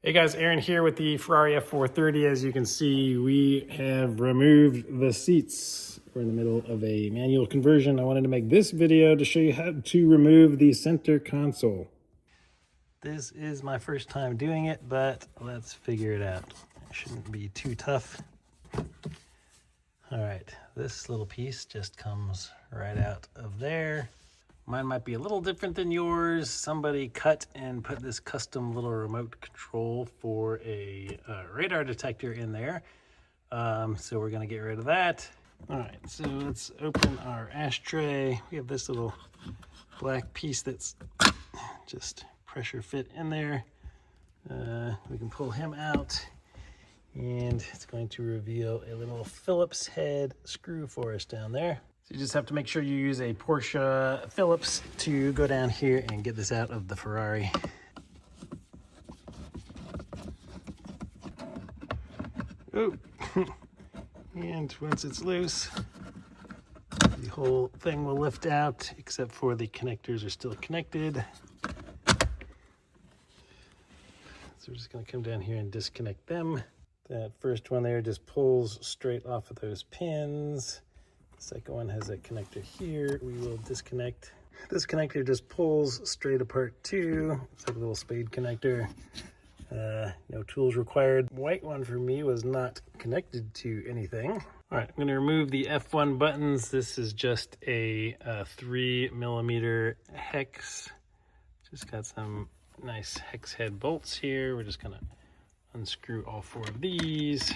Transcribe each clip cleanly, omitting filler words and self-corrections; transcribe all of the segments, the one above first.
Hey guys, Aaron here with the Ferrari F430. As you can see, we have removed the seats. We're in the middle of a manual conversion. I wanted to make this video to show you how to remove the center console. This is my first time doing it, but let's figure it out. It shouldn't be too tough. All right, this little piece just comes right out of there. Mine might be a little different than yours. Somebody cut and put this custom little remote control for a radar detector in there. So we're gonna get rid of that. All right, so let's open our ashtray. We have this little black piece that's just pressure fit in there. We can pull him out and it's going to reveal a little Phillips head screw for us down there. So you just have to make sure you use a Porsche Phillips to go down here and get this out of the Ferrari. Oh, and once it's loose, the whole thing will lift out, except for the connectors are still connected. So we're just gonna come down here and disconnect them. That first one there just pulls straight off of those pins. The second one has a connector here. We will disconnect. This connector just pulls straight apart too. It's like a little spade connector. No tools required. White one for me was not connected to anything. All right, I'm gonna remove the F1 buttons. This is just a 3mm hex. Just got some nice hex head bolts here. We're just gonna unscrew all 4 of these.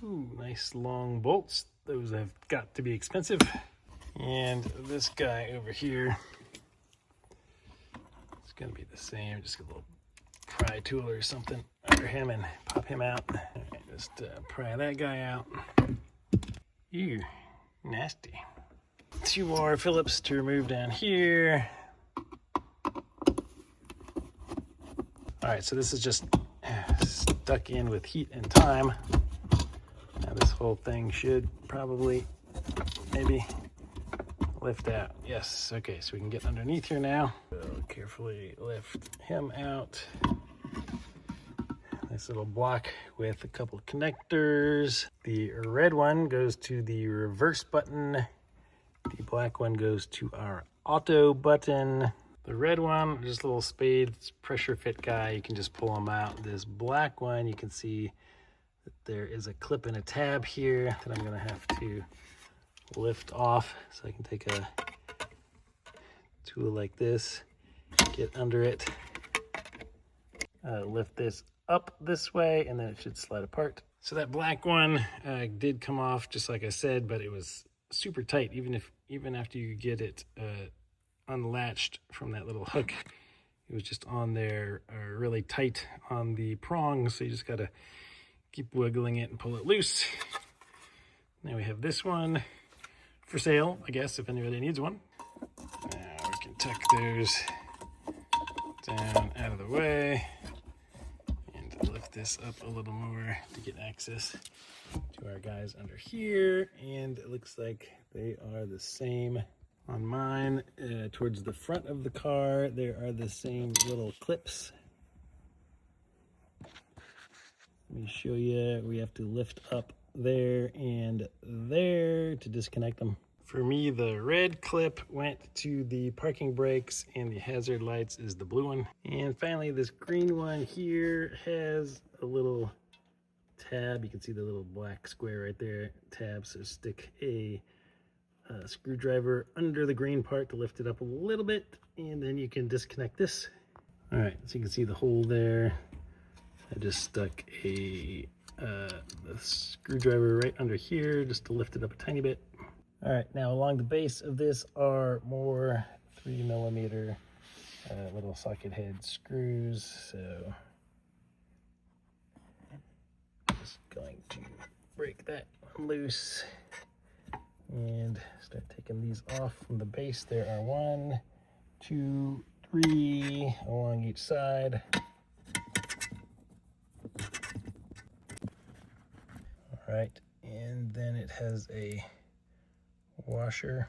Ooh, nice long bolts. Those have got to be expensive. And this guy over here, it's gonna be the same. Just get a little pry tool or something under him and pop him out. All right, just pry that guy out. Ew, nasty. 2 more Phillips to remove down here. All right, so this is just stuck in with heat and time. Now this whole thing should probably maybe lift out. Yes, okay, so we can get underneath here now. So carefully lift him out. Nice little block with a couple of connectors. The red one goes to the reverse button. The black one goes to our auto button. The red one, just a little spade pressure fit guy. You can just pull them out. This black one, you can see that there is a clip and a tab here that I'm gonna have to lift off. So I can take a tool like this, get under it, lift this up this way, and then it should slide apart. So that black one did come off just like I said, but it was super tight. Even after you get it unlatched from that little hook, it was just on there really tight on the prongs. So you just gotta keep wiggling it and pull it loose. Now we have this one for sale, I guess, if anybody needs one. Now we can tuck those down out of the way and lift this up a little more to get access to our guys under here. And it looks like they are the same on mine. Towards the front of the car, there are the same little clips. Let me show you. We have to lift up there and there to disconnect them. For me, the red clip went to the parking brakes and the hazard lights is the blue one. And finally, this green one here has a little tab. You can see the little black square right there, tab. So stick a screwdriver under the green part to lift it up a little bit, and then you can disconnect this. All right, so you can see the hole there. I just stuck a screwdriver right under here just to lift it up a tiny bit. All right, now along the base of this are more 3mm little socket head screws. So I'm just going to break that one loose and start taking these off from the base. There are 1, 2, 3 along each side. All right, and then it has a washer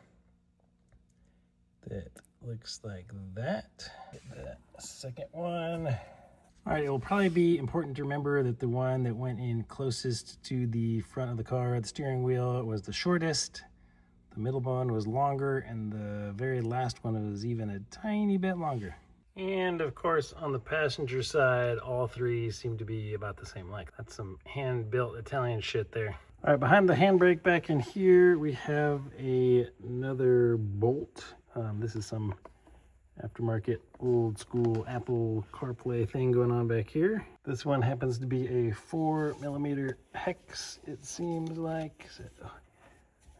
that looks like that. Get the second one. All right, it will probably be important to remember that the one that went in closest to the front of the car, the steering wheel, was the shortest. The middle one was longer, and the very last one was even a tiny bit longer. And of course, on the passenger side, all three seem to be about the same length. That's some hand-built Italian shit there. All right, behind the handbrake back in here, we have another bolt. This is some aftermarket, old school Apple CarPlay thing going on back here. This one happens to be a 4mm hex, it seems like. So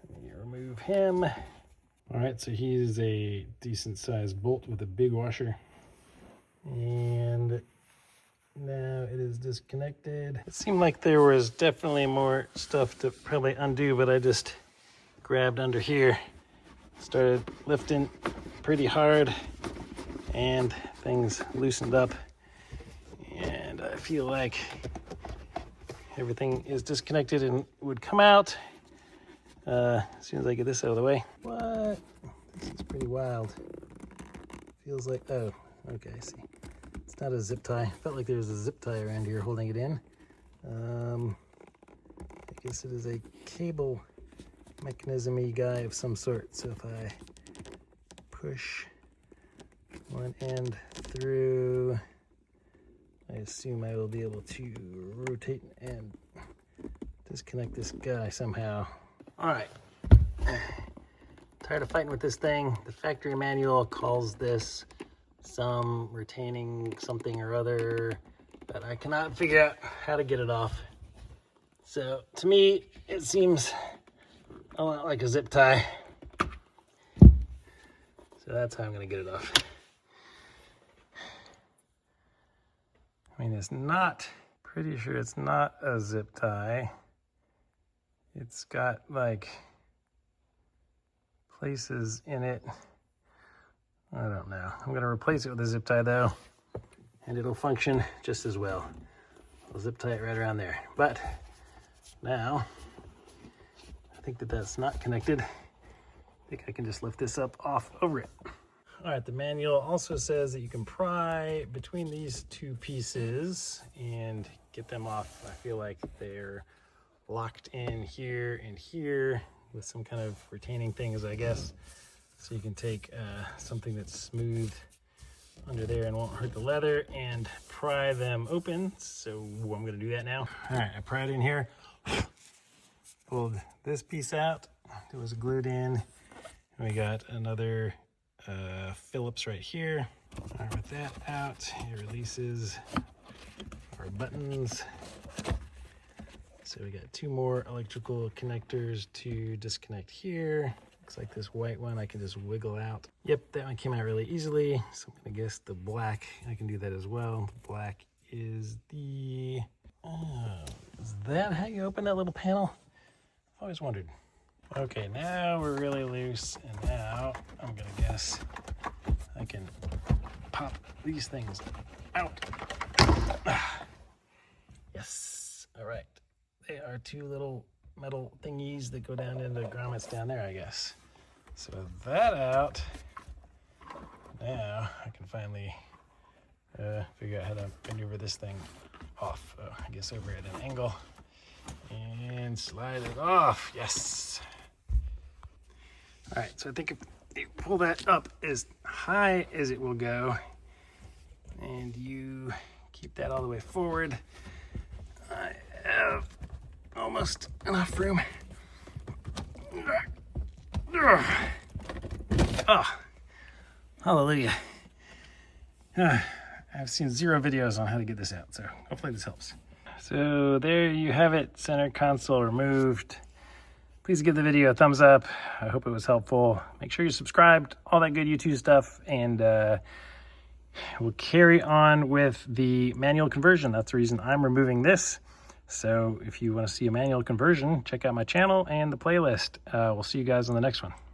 let me remove him. All right, so he's a decent sized bolt with a big washer. And now it is disconnected. It seemed like there was definitely more stuff to probably undo, but I just grabbed under here, started lifting pretty hard, and things loosened up. And I feel like everything is disconnected and would come out as soon as I get this out of the way. What? This is pretty wild. Feels like, oh, okay, I see. It's not a zip tie. Felt like there was a zip tie around here holding it in. I guess it is a cable mechanism-y guy of some sort. So if I push one end through, I assume I will be able to rotate and disconnect this guy somehow. All right, tired of fighting with this thing. The factory manual calls this some retaining something or other, but I cannot figure out how to get it off. So to me, it seems a lot like a zip tie. So that's how I'm gonna get it off. I mean, it's not, pretty sure it's not a zip tie. It's got like places in it. I don't know. I'm gonna replace it with a zip tie though, and it'll function just as well. I'll zip tie it right around there. But now, I think that that's not connected. I think I can just lift this up off over it. All right, the manual also says that you can pry between these two pieces and get them off. I feel like they're locked in here and here with some kind of retaining things, I guess. So you can take something that's smooth under there and won't hurt the leather and pry them open. So I'm gonna do that now. All right, I pried in here, pulled this piece out. It was glued in. And we got another Phillips right here. All right, with that out, it releases our buttons. So we got two more electrical connectors to disconnect here. Looks like this white one I can just wiggle out. Yep, that one came out really easily. So I'm gonna guess the black, I can do that as well. The black is the, is that how you open that little panel? I've always wondered. Okay, now we're really loose, and now I'm gonna guess I can pop these things out. Yes, all right. They are two little metal thingies that go down into grommets down there, I guess. So with that out, now I can finally figure out how to maneuver this thing off. Oh, I guess over at an angle and slide it off. Yes. All right, so I think if you pull that up as high as it will go and you keep that all the way forward, I have almost enough room. Oh, hallelujah. I've seen 0 videos on how to get this out, so hopefully this helps. So there you have it, center console removed. Please give the video a thumbs up. I hope it was helpful. Make sure you're subscribed, all that good YouTube stuff, and we'll carry on with the manual conversion. That's the reason I'm removing this. So if you want to see a manual conversion, check out my channel and the playlist. We'll see you guys on the next one.